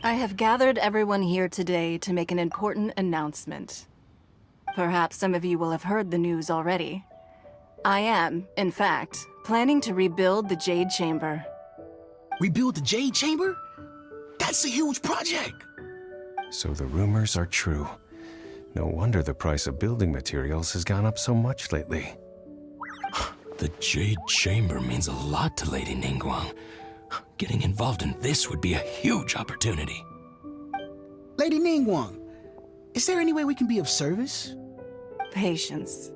I have gathered everyone here today to make an important announcement. Perhaps some of you will have heard the news already. I am, in fact, planning to rebuild the Jade Chamber. Rebuild the Jade Chamber? That's a huge project! So the rumors are true. No wonder the price of building materials has gone up so much lately. The Jade Chamber means a lot to Lady Ningguang. Getting involved in this would be a huge opportunity. Lady Ningguang, is there any way we can be of service? Patience.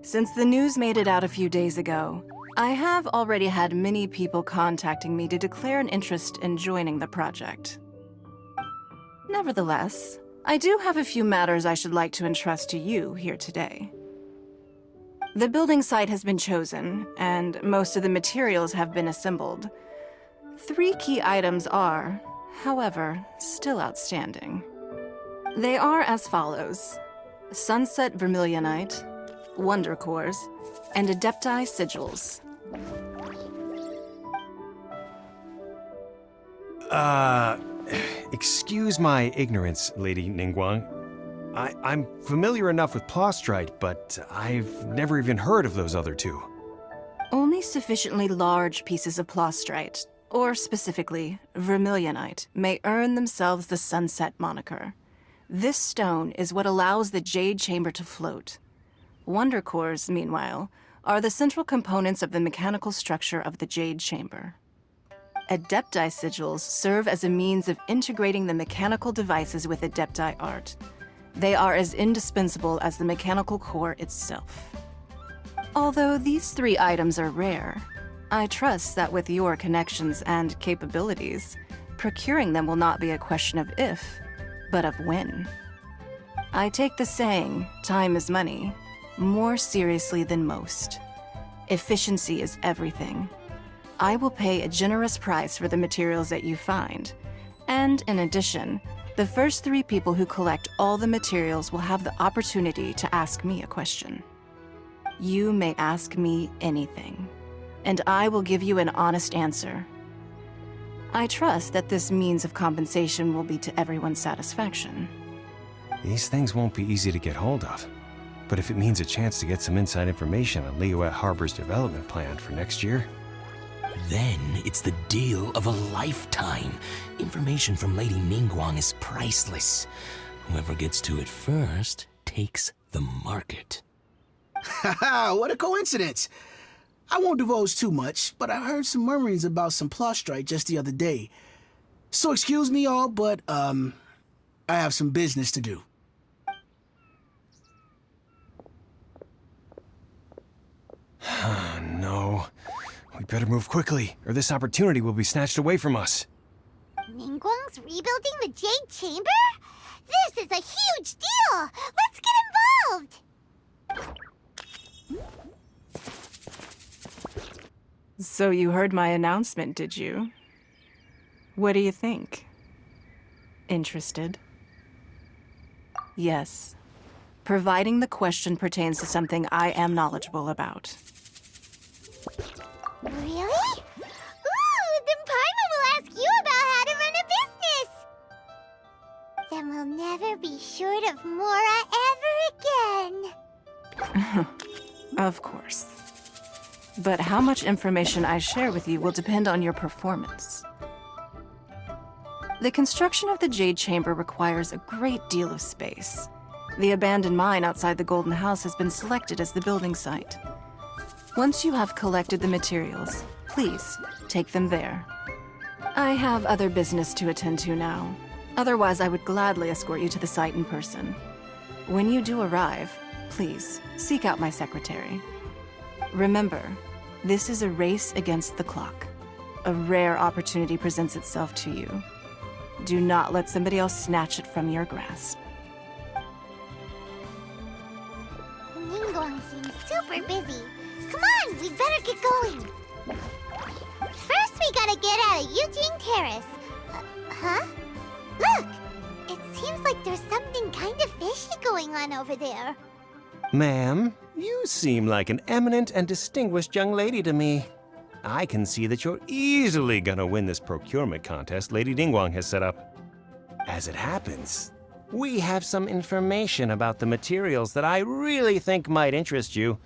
Since the news made it out a few days ago, I have already had many people contacting me to declare an interest in joining the project. Nevertheless, I do have a few matters I should like to entrust to you here today. The building site has been chosen, and most of the materials have been assembled. 3 key items are, however, still outstanding. They are as follows: Sunset Vermilionite, Wonder Cores, and Adepti Sigils. Excuse my ignorance, Lady Ningguang. I'm familiar enough with Plostrite, but I've never even heard of those other 2. Only sufficiently large pieces of Plostrite, or specifically Vermilionite, may earn themselves the Sunset moniker. This stone is what allows the Jade Chamber to float. Wonder Cores, meanwhile, are the central components of the mechanical structure of the Jade Chamber. Adepti Sigils serve as a means of integrating the mechanical devices with Adepti art. They are as indispensable as the mechanical core itself. Although these 3 items are rare, I trust that with your connections and capabilities, procuring them will not be a question of if, but of when. I take the saying, time is money, more seriously than most. Efficiency is everything. I will pay a generous price for the materials that you find, and in addition, the first 3 people who collect all the materials will have the opportunity to ask me a question. You may ask me anything, and I will give you an honest answer. I trust that this means of compensation will be to everyone's satisfaction. These things won't be easy to get hold of. But if it means a chance to get some inside information on Liyue Harbor's development plan for next year... Then it's the deal of a lifetime. Information from Lady Ningguang is priceless. Whoever gets to it first takes the market. Haha, what a coincidence! I won't divulge too much, but I heard some murmurings about some Plostrite just the other day. So excuse me all, but, I have some business to do. No. We better move quickly, or this opportunity will be snatched away from us. Ningguang's rebuilding the Jade Chamber? This is a huge deal! Let's get involved! So you heard my announcement, did you? What do you think? Interested? Yes. Providing the question pertains to something I am knowledgeable about. Really? Ooh, then Paimon will ask you about how to run a business! Then we'll never be short of Mora ever again. Of course. But how much information I share with you will depend on your performance. The construction of the Jade Chamber requires a great deal of space. The abandoned mine outside the Golden House has been selected as the building site. Once you have collected the materials, please take them there. I have other business to attend to now. Otherwise, I would gladly escort you to the site in person. When you do arrive, please seek out my secretary. Remember, this is a race against the clock. A rare opportunity presents itself to you. Do not let somebody else snatch it from your grasp. Ningguang seems super busy. Come on, we better get going. First, we gotta get out of Eugene Terrace. Huh? Look! It seems like there's something kind of fishy going on over there. Ma'am, you seem like an eminent and distinguished young lady to me. I can see that you're easily gonna win this procurement contest Lady Ningguang has set up. As it happens, we have some information about the materials that I really think might interest you.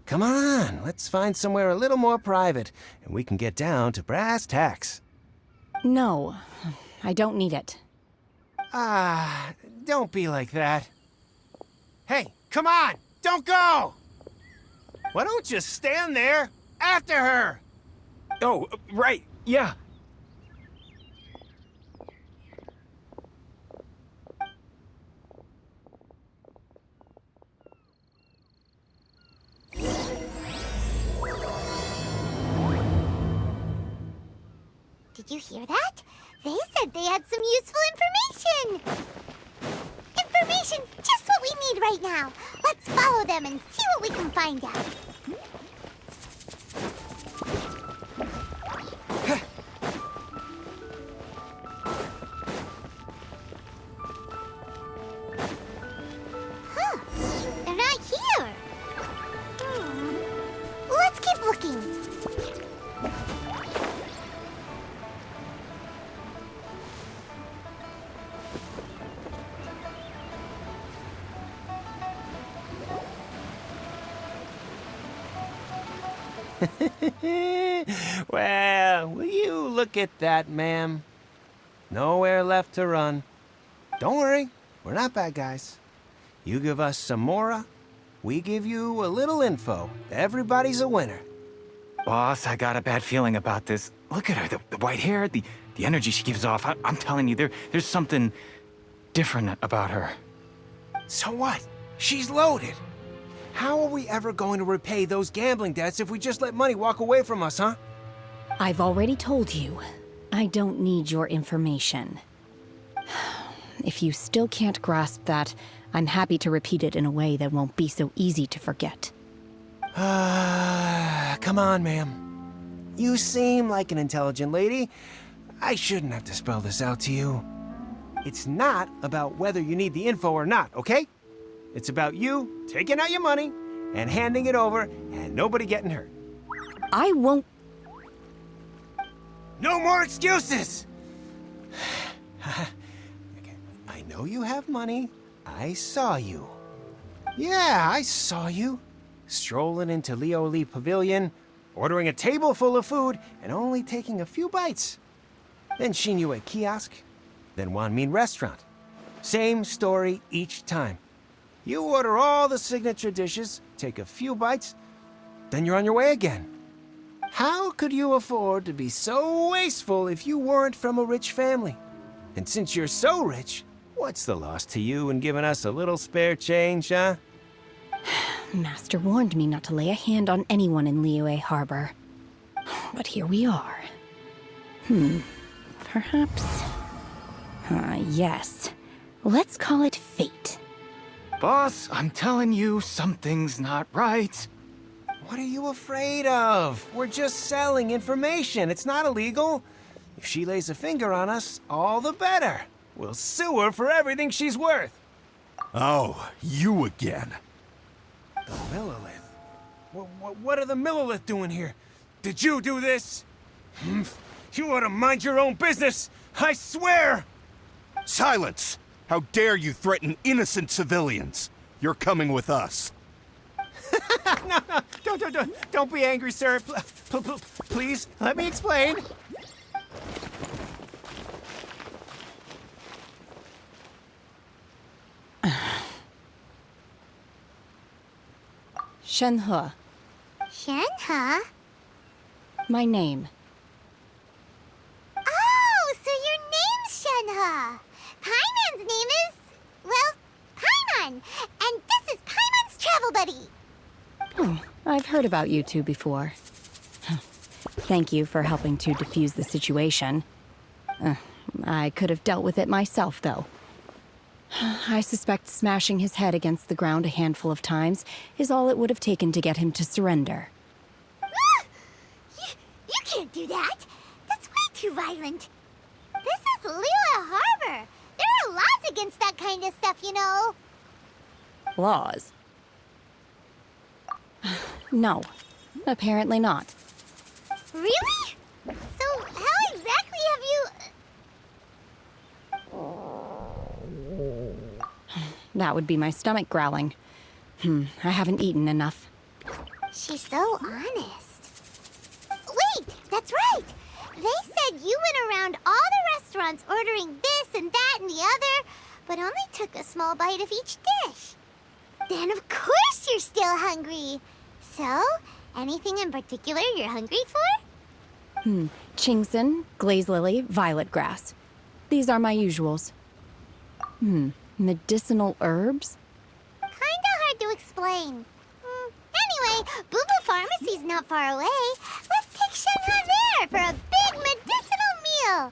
Come on, let's find somewhere a little more private, and we can get down to brass tacks. No, I don't need it. Don't be like that. Hey, come on, don't go! Why don't you stand there after her? Oh, right, yeah. Did you hear that? They said they had some useful information! Information's just what we need right now. Let's follow them and see what we can find out. Huh, they're not here. Let's keep looking. Well, will you look at that, ma'am? Nowhere left to run. Don't worry, we're not bad guys. You give us some Mora, we give you a little info. Everybody's a winner. Boss, I got a bad feeling about this. Look at her, the white hair, the energy she gives off. I'm telling you, there's something different about her. So what? She's loaded. How are we ever going to repay those gambling debts if we just let money walk away from us, huh? I've already told you, I don't need your information. If you still can't grasp that, I'm happy to repeat it in a way that won't be so easy to forget. Come on, ma'am. You seem like an intelligent lady. I shouldn't have to spell this out to you. It's not about whether you need the info or not, okay? It's about you taking out your money and handing it over and nobody getting hurt. I won't. No more excuses! Okay, I know you have money. I saw you. Yeah, I saw you. Strolling into Leo Lee Pavilion, ordering a table full of food, and only taking a few bites. Then Shinyue Kiosk, then Wanmin Restaurant. Same story each time. You order all the signature dishes, take a few bites, then you're on your way again. How could you afford to be so wasteful if you weren't from a rich family? And since you're so rich, what's the loss to you in giving us a little spare change, huh? Master warned me not to lay a hand on anyone in Liyue Harbor. But here we are. Perhaps... yes. Let's call it fate. Boss, I'm telling you, something's not right. What are you afraid of? We're just selling information. It's not illegal. If she lays a finger on us, all the better. We'll sue her for everything she's worth. Oh, you again. The Millilith? What are the Millilith doing here? Did you do this? You ought to mind your own business! I swear! Silence! How dare you threaten innocent civilians? You're coming with us. No, don't be angry, sir. Please, let me explain. Shenhe, Shenhe? my name. Oh, so your name's Shenhe. Paimon's name is, well, Paimon. And this is Paimon's travel buddy. I've heard about you two before. Thank you for helping to defuse the situation. I could have dealt with it myself, though. I suspect smashing his head against the ground a handful of times is all it would have taken to get him to surrender. You can't do that. That's way too violent. This is Liyue Harbor. There are laws against that kind of stuff, you know. Laws? No, apparently not. Really? So how exactly have you... That would be my stomach growling. I haven't eaten enough. She's so honest. Wait, that's right. They said you went around all the restaurants ordering this and that and the other, but only took a small bite of each dish. Then of course you're still hungry. So, anything in particular you're hungry for? Chingson, glaze lily, violet grass. These are my usuals. Medicinal herbs? Kinda hard to explain. Anyway, Boo Boo Pharmacy's not far away. Let's take Shenhe there for a big medicinal meal.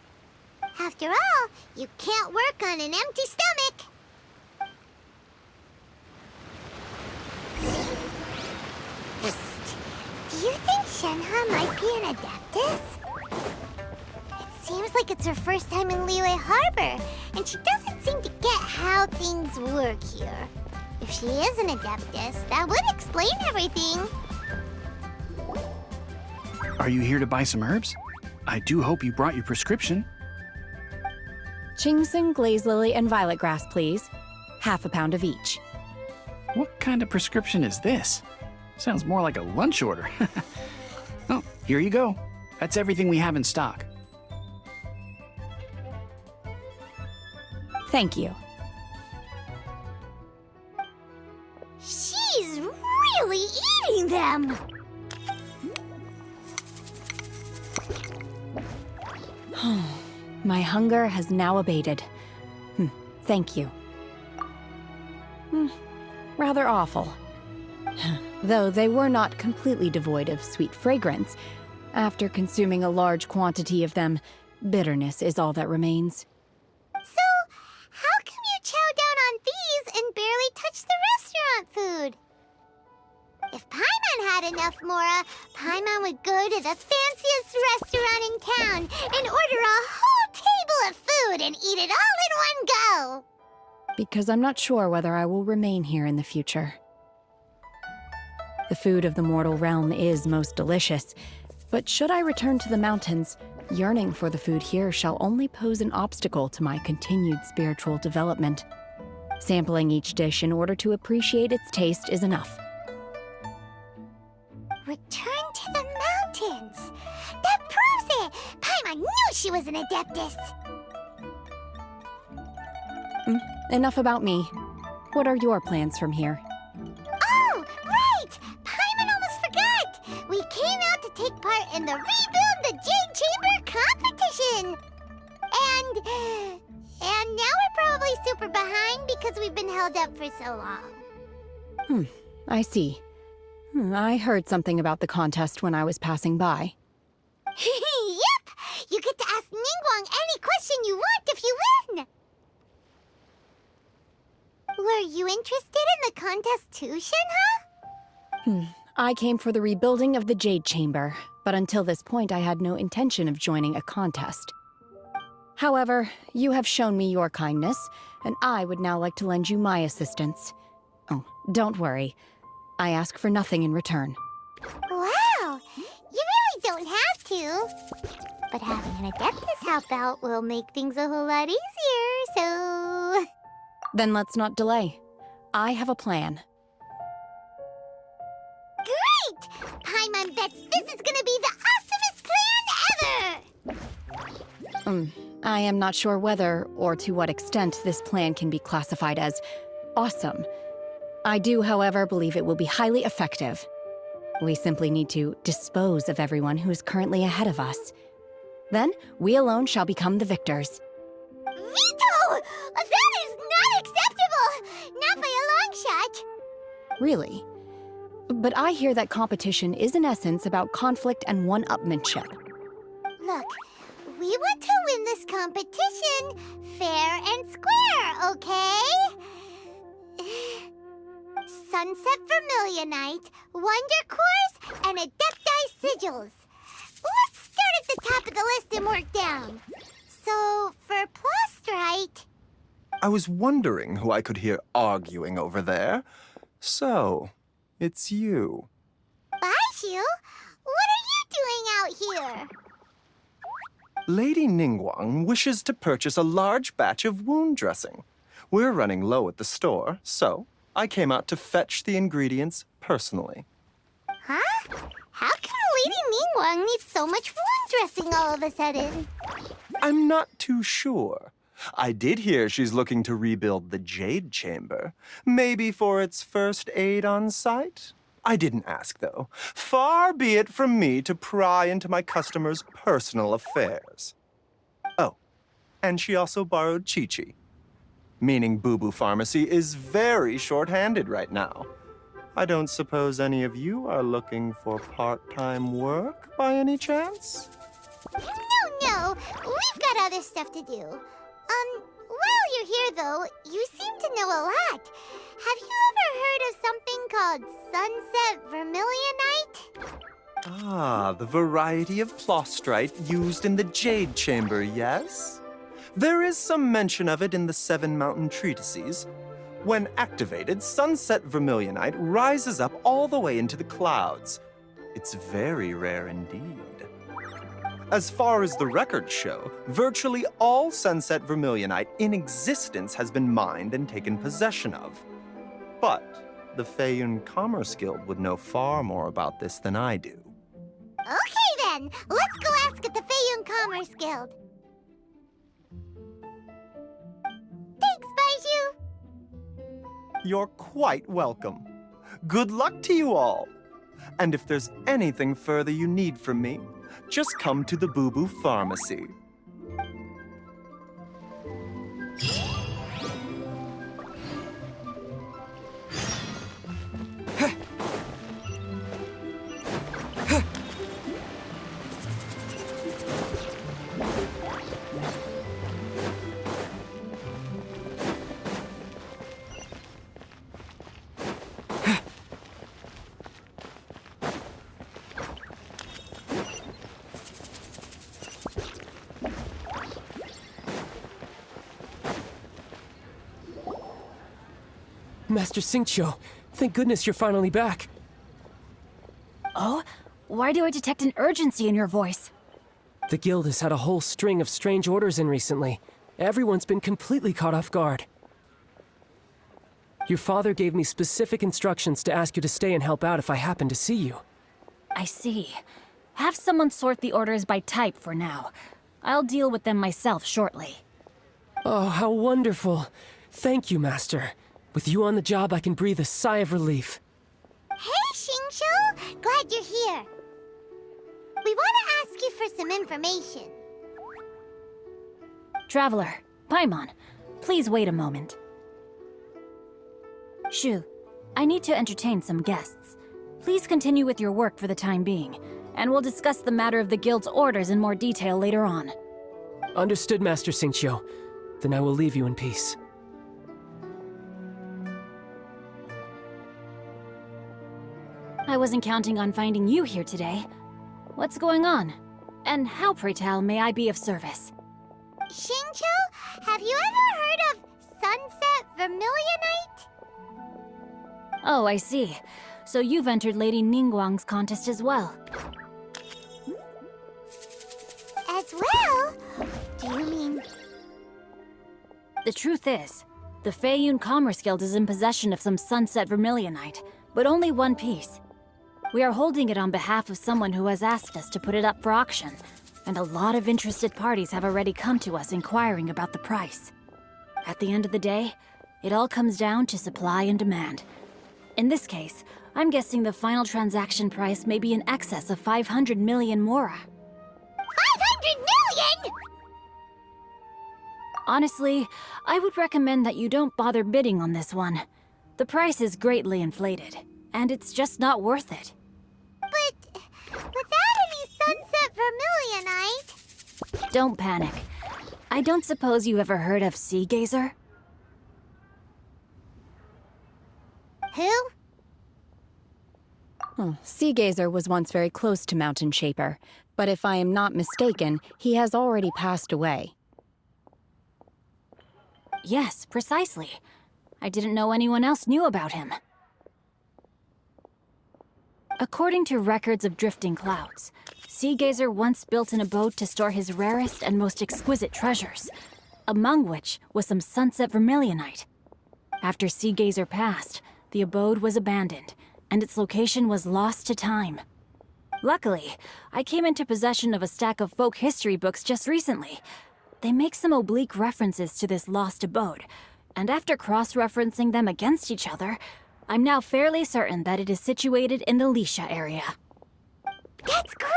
After all, you can't work on an empty stomach. Psst. Do you think Shenhe might be an Adeptus? It seems like it's her first time in Liyue Harbor, and she doesn't seem to get how things work here. If she is an Adeptus, that would explain everything. Are you here to buy some herbs? I do hope you brought your prescription. Chingson, glaze lily, and violet grass, please. Half a pound of each. What kind of prescription is this? Sounds more like a lunch order. Oh, here you go. That's everything we have in stock. Thank you. She's really eating them! My hunger has now abated. Thank you. Rather awful. Though they were not completely devoid of sweet fragrance. After consuming a large quantity of them, bitterness is all that remains. So, how come you chow down on these and barely touch the restaurant food? If Paimon had enough mora, Paimon would go to the fanciest restaurant in town and order a whole table of food and eat it all in one go. Because I'm not sure whether I will remain here in the future. The food of the mortal realm is most delicious, but should I return to the mountains, yearning for the food here shall only pose an obstacle to my continued spiritual development. Sampling each dish in order to appreciate its taste is enough. Return to the mountains! That proves it! Paimon knew she was an Adeptus! Enough about me. What are your plans from here? Oh, right! Paimon almost forgot! We came out to take part in the Rebuild the Jade Chamber competition! And now we're probably super behind because we've been held up for so long. I see. I heard something about the contest when I was passing by. Yep! You get to ask Ningguang any question you want if you win! Were you interested in the contest too, Shenhe? I came for the rebuilding of the Jade Chamber, but until this point I had no intention of joining a contest. However, you have shown me your kindness, and I would now like to lend you my assistance. Oh, don't worry. I ask for nothing in return. Wow! You really don't have to. But having an Adeptus help out will make things a whole lot easier, so... Then let's not delay. I have a plan. Great! Paimon bets this is gonna be the awesomest plan ever! I am not sure whether or to what extent this plan can be classified as awesome. I do, however, believe it will be highly effective. We simply need to dispose of everyone who is currently ahead of us. Then, we alone shall become the victors. Veto! That is not acceptable! Not by a long shot! Really? But I hear that competition is in essence about conflict and one-upmanship. Look, we want to win this competition fair and square, okay? Sunset Vermilionite, Wonder Cores, and Adepti Sigils. Let's start at the top of the list and work down. So, for Plostrite... I was wondering who I could hear arguing over there. So, it's you. Baishu, what are you doing out here? Lady Ningguang wishes to purchase a large batch of wound dressing. We're running low at the store, so I came out to fetch the ingredients personally. Huh? How come Lady Ningguang needs so much wound dressing all of a sudden? I'm not too sure. I did hear she's looking to rebuild the Jade Chamber. Maybe for its first aid on site? I didn't ask, though. Far be it from me to pry into my customers' personal affairs. Oh, and she also borrowed Chi-Chi. Meaning Boo Boo Pharmacy is very short-handed right now. I don't suppose any of you are looking for part-time work by any chance? No, we've got other stuff to do. While you're here, though, you seem to know a lot. Have you ever heard of something called Sunset Vermilionite? Ah, the variety of plostrite used in the Jade Chamber, yes? There is some mention of it in the Seven Mountain Treatises. When activated, Sunset Vermilionite rises up all the way into the clouds. It's very rare indeed. As far as the records show, virtually all Sunset Vermilionite in existence has been mined and taken possession of. But the Feiyun Commerce Guild would know far more about this than I do. Okay, then. Let's go ask at the Feiyun Commerce Guild. Thanks, Baiju. You're quite welcome. Good luck to you all. And if there's anything further you need from me, just come to the Boo Boo Pharmacy. Master Xingqiu, thank goodness you're finally back. Oh? Why do I detect an urgency in your voice? The guild has had a whole string of strange orders in recently. Everyone's been completely caught off guard. Your father gave me specific instructions to ask you to stay and help out if I happen to see you. I see. Have someone sort the orders by type for now. I'll deal with them myself shortly. Oh, how wonderful. Thank you, Master. With you on the job, I can breathe a sigh of relief. Hey, Xingqiu! Glad you're here. We want to ask you for some information. Traveler, Paimon, please wait a moment. Shu, I need to entertain some guests. Please continue with your work for the time being, and we'll discuss the matter of the guild's orders in more detail later on. Understood, Master Xingqiu. Then I will leave you in peace. I wasn't counting on finding you here today. What's going on? And how, pray tell, may I be of service? Xingqiu, have you ever heard of Sunset Vermilionite? Oh, I see. So you've entered Lady Ningguang's contest as well. As well? Do you mean... The truth is, the Feiyun Commerce Guild is in possession of some sunset vermilionite, but only one piece. We are holding it on behalf of someone who has asked us to put it up for auction, and a lot of interested parties have already come to us inquiring about the price. At the end of the day, it all comes down to supply and demand. In this case, I'm guessing the final transaction price may be in excess of 500 million mora. 500 million?! Honestly, I would recommend that you don't bother bidding on this one. The price is greatly inflated, and it's just not worth it. But without any sunset vermilionite... Don't panic. I don't suppose you ever heard of Sea Gazer? Who? Sea Gazer was once very close to Mountain Shaper, but if I am not mistaken, he has already passed away. Yes, precisely. I didn't know anyone else knew about him. According to records of drifting clouds, Sea Gazer once built an abode to store his rarest and most exquisite treasures, among which was some sunset vermilionite. After Sea Gazer passed, the abode was abandoned, and its location was lost to time. Luckily, I came into possession of a stack of folk history books just recently. They make some oblique references to this lost abode, and after cross-referencing them against each other, I'm now fairly certain that it is situated in the Lisha area. That's great!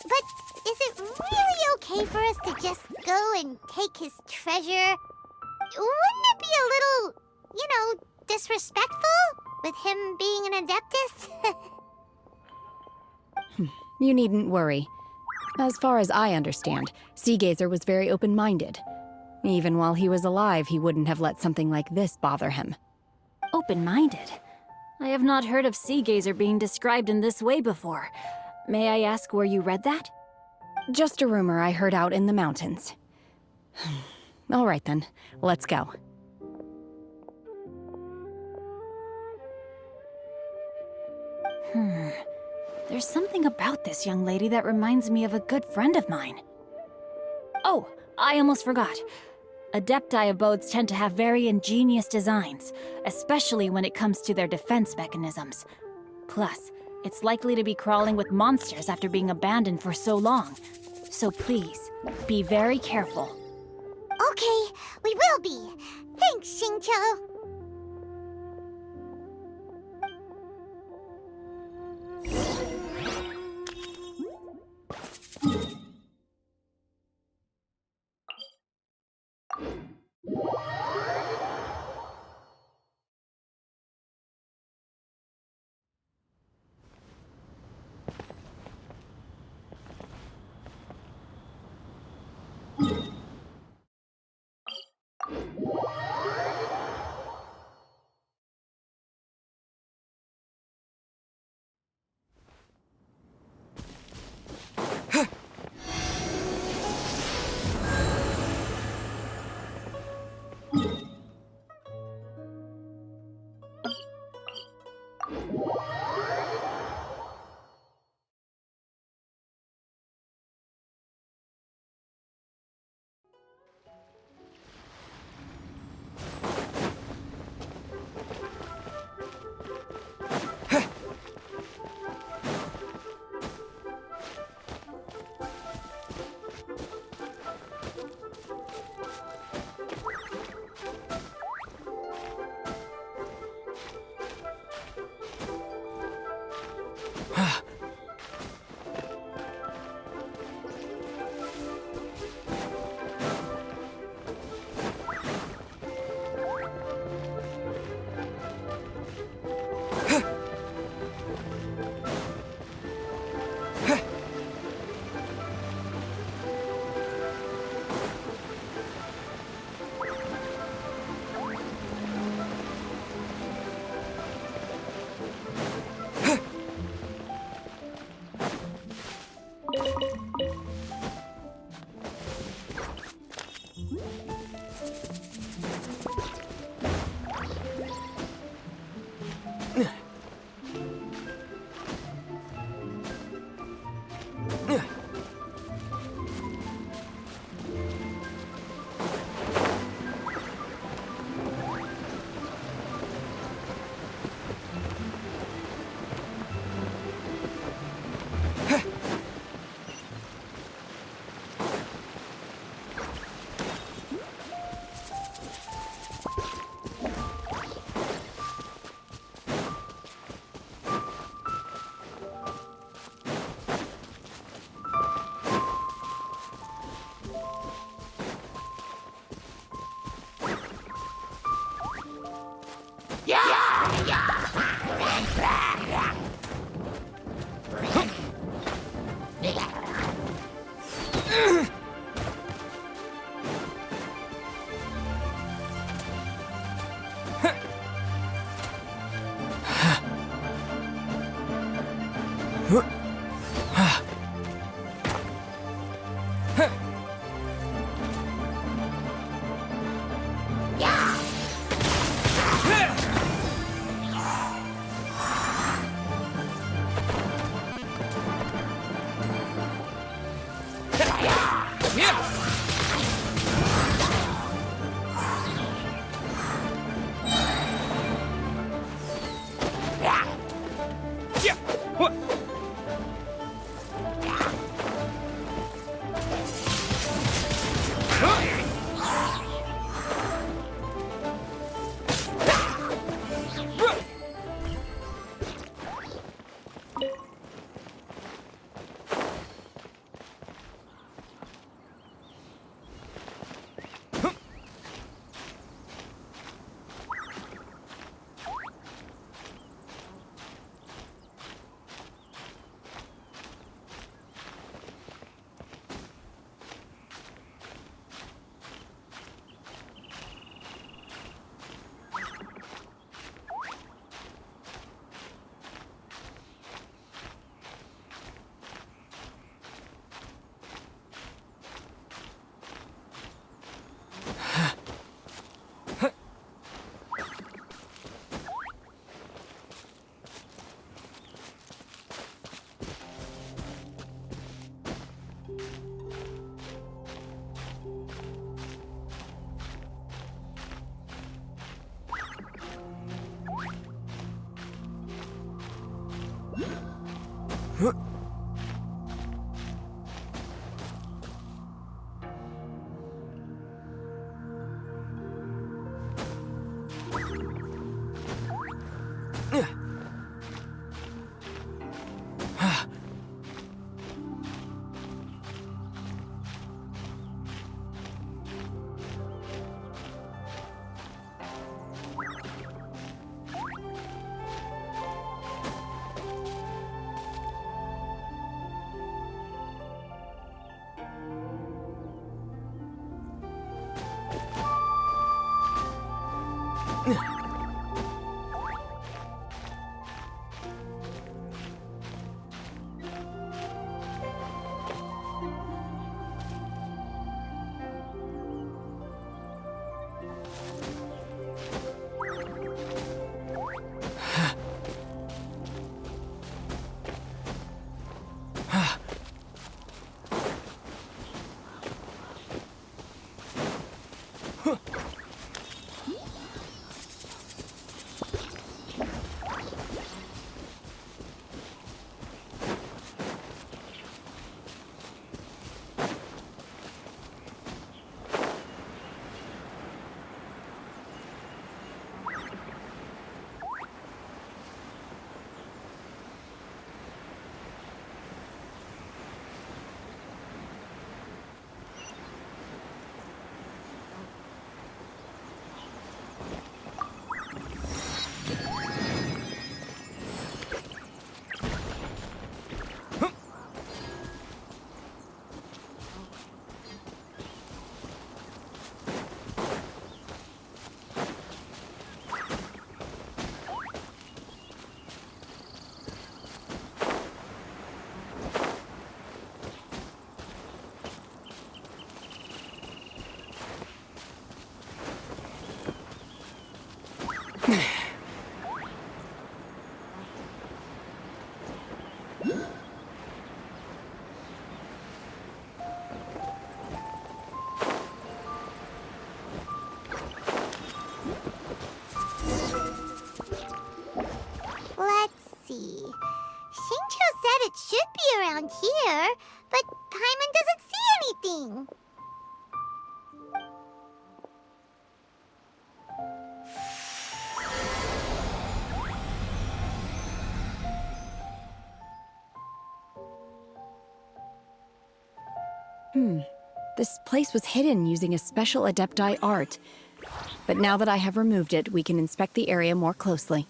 But is it really okay for us to just go and take his treasure? Wouldn't it be a little, disrespectful? With him being an Adeptus? You needn't worry. As far as I understand, Sea Gazer was very open-minded. Even while he was alive, he wouldn't have let something like this bother him. Open-minded? I have not heard of Sea Gazer being described in this way before. May I ask where you read that? Just a rumor I heard out in the mountains. All right then, let's go. There's something about this young lady that reminds me of a good friend of mine. Oh, I almost forgot. Adepti abodes tend to have very ingenious designs, especially when it comes to their defense mechanisms. Plus, it's likely to be crawling with monsters after being abandoned for so long. So please, be very careful. Okay, we will be. Thanks, Xingqiu. see. Shincho said it should be around here, but Paimon doesn't see anything. This place was hidden using a special Adepti art. But now that I have removed it, we can inspect the area more closely.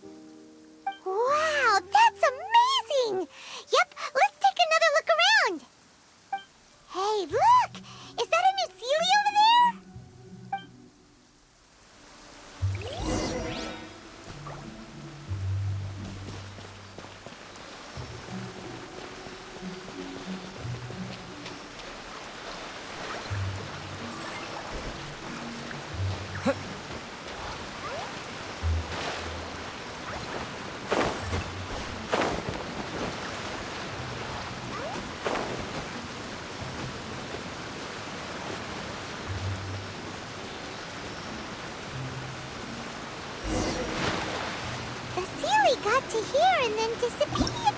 Wow, that's amazing! Yep, let's take another look around. Hey, look! Is that a new Sealy over there? got to here and then disappeared.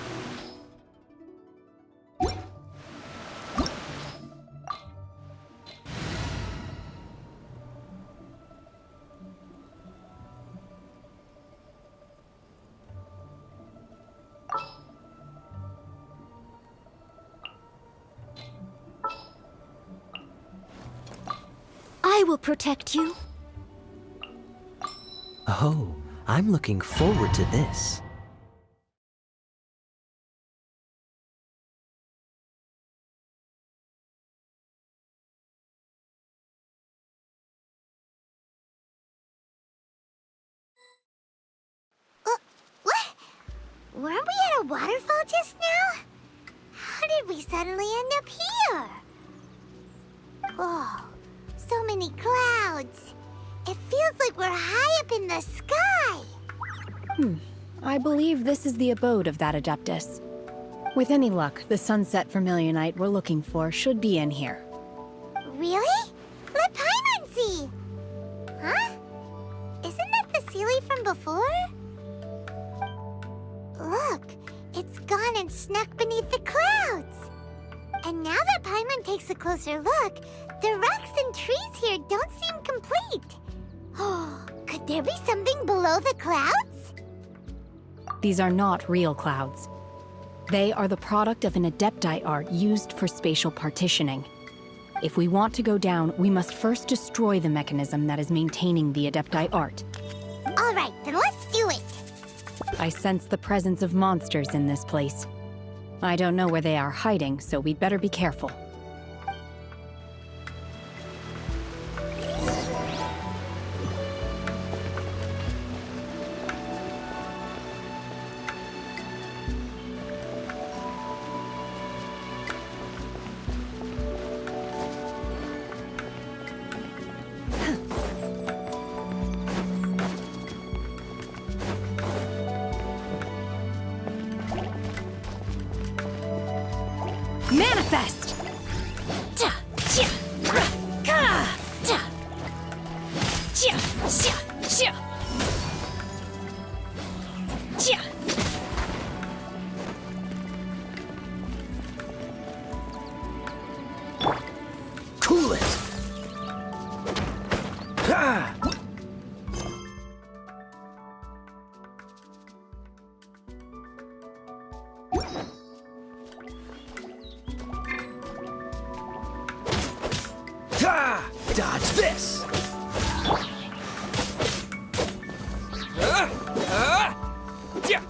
I will protect you. Oh, I'm looking forward to this. What? Weren't we at a waterfall just now? How did we suddenly end up here? Oh, so many clouds. It feels like we're high up in the sky. I believe this is the abode of that Adeptus. With any luck, the sunset Vermilionite we're looking for should be in here. Really? Let Paimon see. Huh? Isn't that the Sealy from before? Look, it's gone and snuck beneath the clouds. And now that Paimon takes a closer look, the rocks and trees here don't seem complete. Oh, could there be something below the clouds? These are not real clouds. They are the product of an Adepti art used for spatial partitioning. If we want to go down, we must first destroy the mechanism that is maintaining the Adepti art. All right, then let's do it. I sense the presence of monsters in this place. I don't know where they are hiding, so we'd better be careful. Manifest! Ja, ja, ra, ga, ja. Ja, ja, ja. Ja. Cool it! Ah! Ah! Dodge this! Yeah.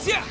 Yeah.